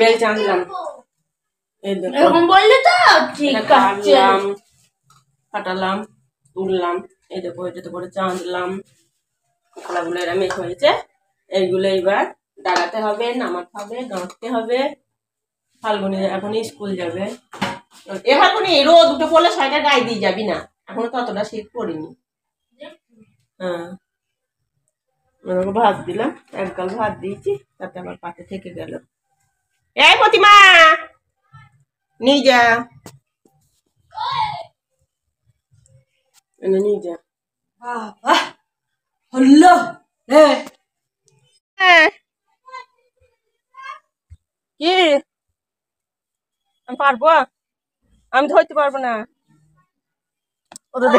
Bell চাঁদলাম, এরকম বললে তো ঠিক আছে। ফাটালাম, তুললাম, এই দেখো এটাতে করে চাঁদলাম। কলাগুলো এরা মেঘ হয়েছে, এইগুলো এবার দাঁড়াতে হবে, নামাতে হবে, গাঁথতে হবে। ফাল্গুনি এখন স্কুল যাবে। এবার কোনো রোদ উঠে পড়লে সোয়েটার গায়ে দিয়ে যাবি না, এখনো ততটা শীত পড়েনি। হ্যাঁ, ভাত দিলাম, একগাল ভাত দিয়েছি, তাতে আবার পাতে থেকে গেল। এই প্রতিমা নিয়ে যা, এনে নিয়ে যা। হল্লো কি আমি পারবো? আমি ধরতে পারবো না। ওদের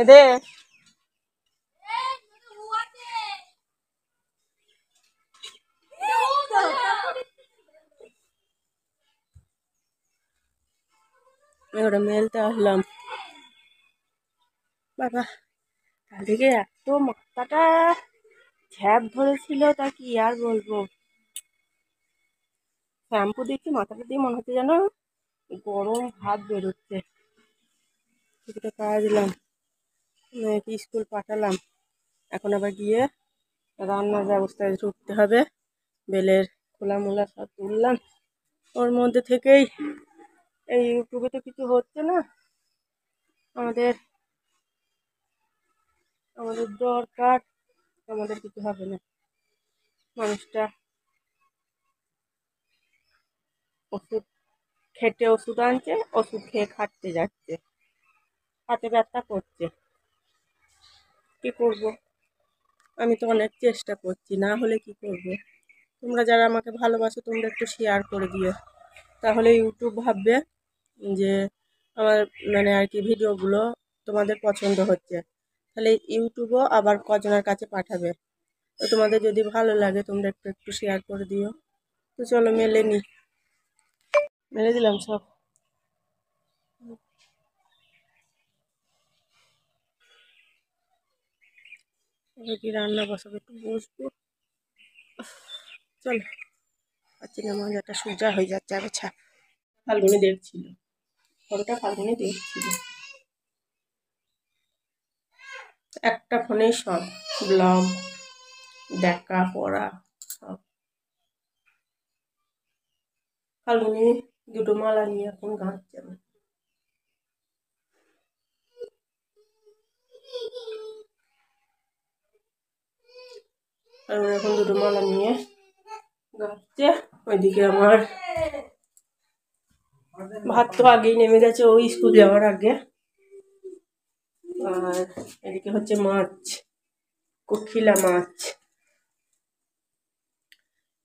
দে ওটা মেলতে আসলাম। বাবা কাল থেকে এত মাথাটা ঝ্যাপ ধরেছিল, তা কি আর বলবো। শ্যাম্পু দিচ্ছি মাথাটা দিয়ে, মনে হচ্ছে যেন গরম ভাত বেরোচ্ছে। কিছুটা কাজলাম, মেয়েকে স্কুল পাঠালাম, এখন আবার গিয়ে রান্নার ব্যবস্থায় ঢুকতে হবে। বেলের খোলা মোলা সব তুললাম, ওর মধ্যে থেকেই এই ইউটিউবে তো কিছু হচ্ছে না। আমাদের আমাদের দরকার, আমাদের কিছু হবে না। মানুষটা ওষুধ খেটে ওষুধ আনছে, ওষুধ খেয়ে খাটতে যাচ্ছে, হাতে ব্যথা করছে। কি করব? আমি তো অনেক চেষ্টা করছি, না হলে কি করব? তোমরা যারা আমাকে ভালোবাসো তোমরা একটু শেয়ার করে দিও, তাহলে ইউটিউব ভাববে যে আমার মানে আর কি ভিডিওগুলো তোমাদের পছন্দ হচ্ছে, তাহলে ইউটিউবও আবার কজনের কাছে পাঠাবে। তো তোমাদের যদি ভালো লাগে তোমরা একটু একটু শেয়ার করে দিও। তো চলো মেলে নি, মেলে দিলাম সব। এবার কি রান্না বসাবো, একটু বসবো। চলো, পাচ্ছি না, মজাটা সোজা হয়ে যাচ্ছে। আগে ছাপ ফাল্গুনি দেখছিল, ফোনটা ফাল্গুনি দেখছিল। একটা ফোনেই সব ব্লগ দেখা পড়া সব। ফাল্গুনি দুটো মালা নিয়ে এখন গাঁচ্ছে আমার। ফাল্গুনি এখন দুটো মালা নিয়ে গাঁচ্ছে। ওইদিকে আমার ভাত তো আগেই নেমে গেছে, ওই স্কুল যাওয়ার আগে। আর এদিকে হচ্ছে মাছ, কোকিলা মাছ।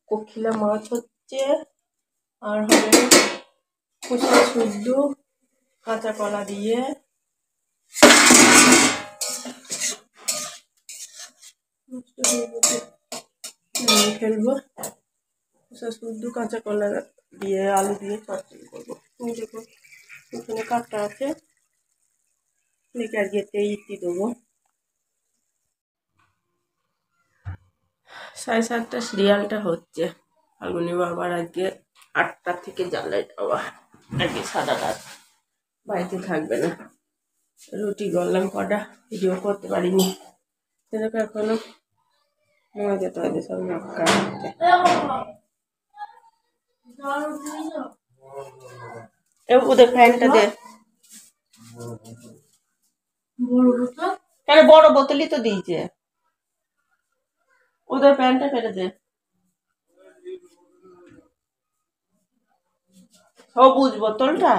কোকিলা মাছ হচ্ছে, আর হবে কুচা শুদ্ধ কাঁচা কলা দিয়ে ফেলবো। কুচা শুদ্ধ কাঁচা কলা দিয়ে আলু দিয়ে চচ্চড়ি করবো। তুমি দেখো এখানে কাঁচা আছে, দেখে আর গিয়ে ইতি দেবো। 7:30 সিরিয়ালটা হচ্ছে। ফাল্গুনি বাবার আজকে 8টা থেকে জ্বালাই দেওয়া, আজকে সারা রাত বাড়িতে থাকবে না। রুটি গড়লাম কটা, ভিডিও করতে পারিনি। সেটাকে এখনো মজা টজা সব নাক্কা হচ্ছে। ওদের ফ্যানটা দে, কেন বড় বোতলই তো দিয়েছে। ওদের প্যান্টটা ফেলে দে, সবুজ বোতলটা।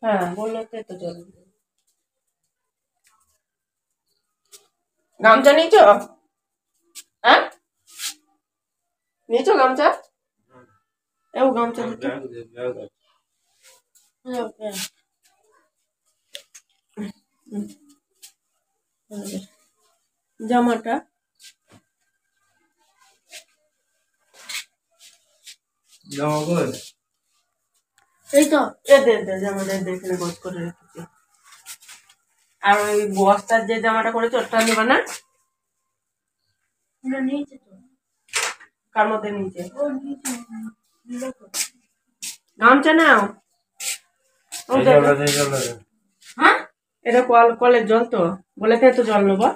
হ্যাঁ বললো তো এত জল। গামছা নিয়েছ? হ্যাঁ নিয়েছ গামছা? এও গামছা দিতে জামাটা এই তো এদের জামাটা দেখে গোছ করে রেখেছি। আর ওই বস্তার যে জামাটা করেছে ওটা নেবা না? নিয়েছে তো। কার মধ্যে নিচে ও নিয়েছে। গামছা নাও। হ্যাঁ এটা কলের জল তো, বলে তো জল নেবো।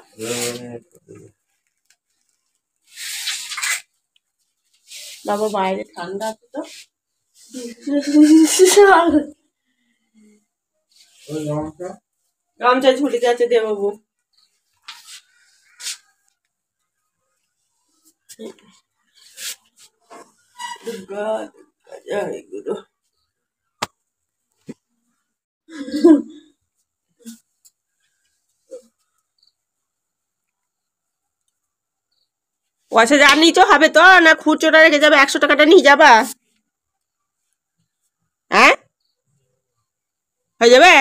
বাবা বাইরে ঠান্ডা আছে তো। গামছা ঝুলিতে আছে দে বাবু। দুর্গা দুর্গা জয় গুরু। পয়সা যা নিচো হবে তো, না খুচরোটা রেখে যাবে? 100 টাকাটা নিয়ে যাবা? হ্যাঁ হয়ে যাবে?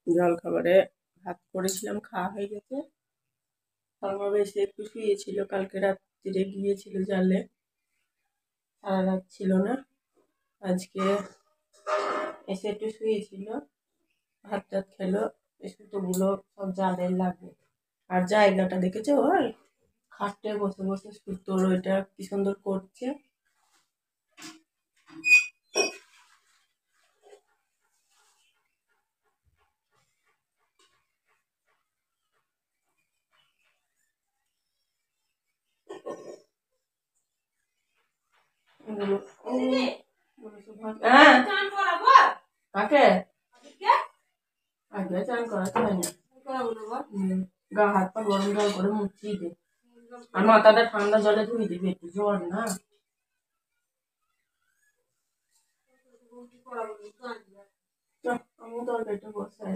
জল খাবারে ভাত করেছিলাম, খাওয়া হয়ে গেছে। আমার বেশি একটু শুয়েছিল, কালকে রাত্রিরে গিয়েছিল জালে, সারা রাত ছিল না। আজকে এসে একটু শুয়েছিল, ভাত টাত খেলো। এই সুতোগুলো সব জালে লাগে। আর জায়গাটা দেখেছো ওই খাটে বসে বসে সুতোর ওইটা কি সুন্দর করছে। হ্যাঁ কাকে আগে চান করাতে হয় না, গা হাত পা গরম জল করে মুছিয়ে দে, আর মাথাটা ঠান্ডা জলে ধুয়ে দিবি, একটু জ্বর না। আমি তরকারিটা বসাই।